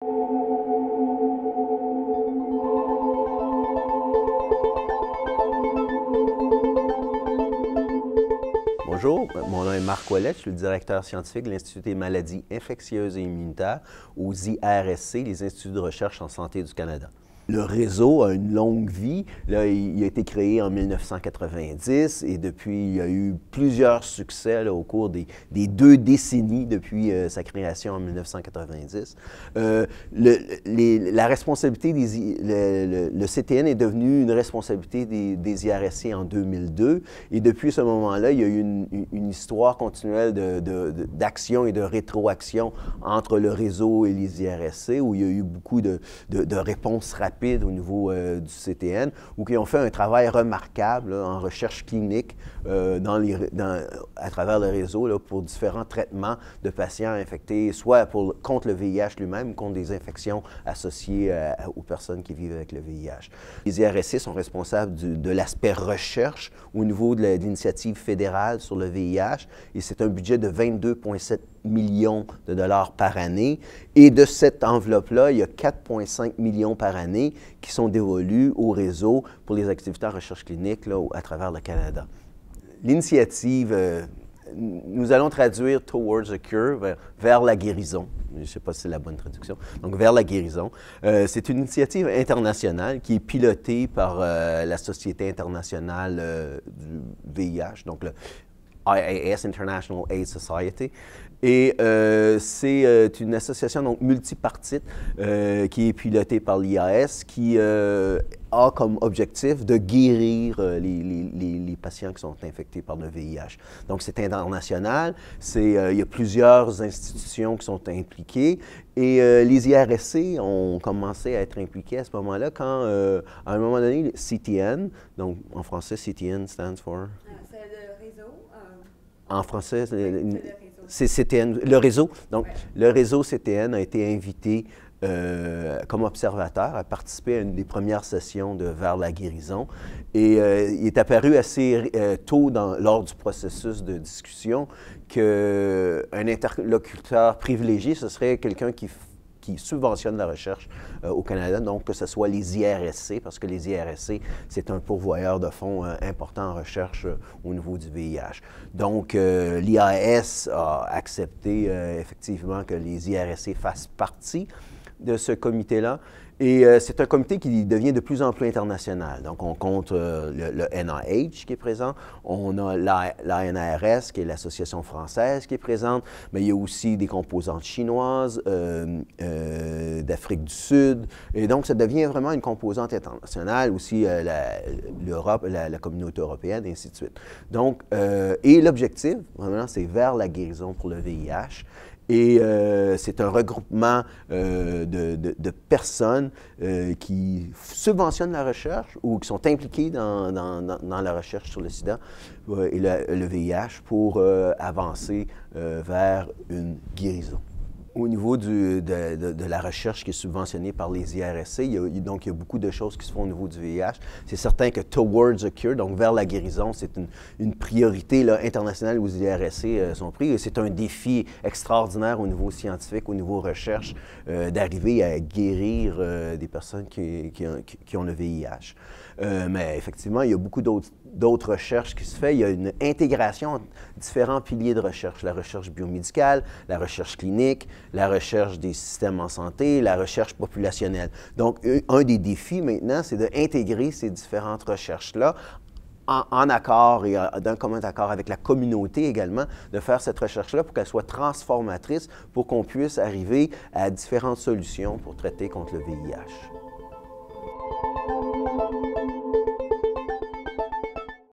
Bonjour, mon nom est Marc Ouellette, je suis le directeur scientifique de l'Institut des maladies infectieuses et immunitaires aux IRSC, les Instituts de recherche en santé du Canada. Le réseau a une longue vie. Là, il a été créé en 1990 et depuis, il y a eu plusieurs succès là, au cours des 2 décennies depuis sa création en 1990. La responsabilité le CTN est devenu une responsabilité des IRSC en 2002 et depuis ce moment-là, il y a eu une histoire continuelle d'action et de rétroaction entre le réseau et les IRSC où il y a eu beaucoup de réponses rapides au niveau du CTN, ou qui ont fait un travail remarquable là, en recherche clinique à travers le réseau là, pour différents traitements de patients infectés, soit contre le VIH lui-même ou contre des infections associées aux personnes qui vivent avec le VIH. Les IRSC sont responsables de l'aspect recherche au niveau de l'initiative fédérale sur le VIH, et c'est un budget de 22,7 millions de dollars par année. Et de cette enveloppe-là, il y a 4,5 millions par année qui sont dévolus au réseau pour les activités en recherche clinique là, à travers le Canada. L'initiative, nous allons traduire « Towards a Cure » vers la guérison. Je ne sais pas si c'est la bonne traduction. Donc, vers la guérison. C'est une initiative internationale qui est pilotée par la Société internationale du VIH, donc le IAS, International AIDS Society. Et c'est une association donc multipartite qui est pilotée par l'IAS qui a comme objectif de guérir les patients qui sont infectés par le VIH. Donc c'est international, il y a plusieurs institutions qui sont impliquées et les IRSC ont commencé à être impliqués à ce moment-là quand, à un moment donné, le CTN, donc en français CTN stands for? C'est le réseau. En français, C'est le réseau. c'est CTN, le réseau. Donc, ouais. Le réseau CTN a été invité comme observateur à participer à une des premières sessions de Vers la guérison. Et il est apparu assez tôt lors du processus de discussion qu'un interlocuteur privilégié, ce serait quelqu'un qui subventionne la recherche au Canada, donc que ce soit les IRSC, parce que les IRSC, c'est un pourvoyeur de fonds important en recherche au niveau du VIH. Donc, l'IAS a accepté effectivement que les IRSC fassent partie de ce comité-là. Et c'est un comité qui devient de plus en plus international. Donc, on compte le NIH qui est présent, on a l'ANRS qui est l'association française qui est présente, mais il y a aussi des composantes chinoises, d'Afrique du Sud. Et donc, ça devient vraiment une composante internationale, aussi l'Europe, la communauté européenne, et ainsi de suite. Donc, et l'objectif, vraiment, c'est vers la guérison pour le VIH. Et c'est un regroupement de personnes qui subventionnent la recherche ou qui sont impliquées dans la recherche sur le sida et le VIH pour avancer vers une guérison. Au niveau de la recherche qui est subventionnée par les IRSC, il y a beaucoup de choses qui se font au niveau du VIH. C'est certain que Towards a Cure, donc vers la guérison, c'est une priorité là, internationale où les IRSC sont pris. Et c'est un défi extraordinaire au niveau scientifique, au niveau recherche, d'arriver à guérir des personnes qui ont le VIH. Mais effectivement, il y a beaucoup d'autres recherches qui se font. Il y a une intégration entre différents piliers de recherche. La recherche biomédicale, la recherche clinique, la recherche des systèmes en santé, la recherche populationnelle. Donc, un des défis maintenant, c'est d'intégrer ces différentes recherches-là en accord et d'un commun accord avec la communauté également, de faire cette recherche-là pour qu'elle soit transformatrice, pour qu'on puisse arriver à différentes solutions pour traiter contre le VIH.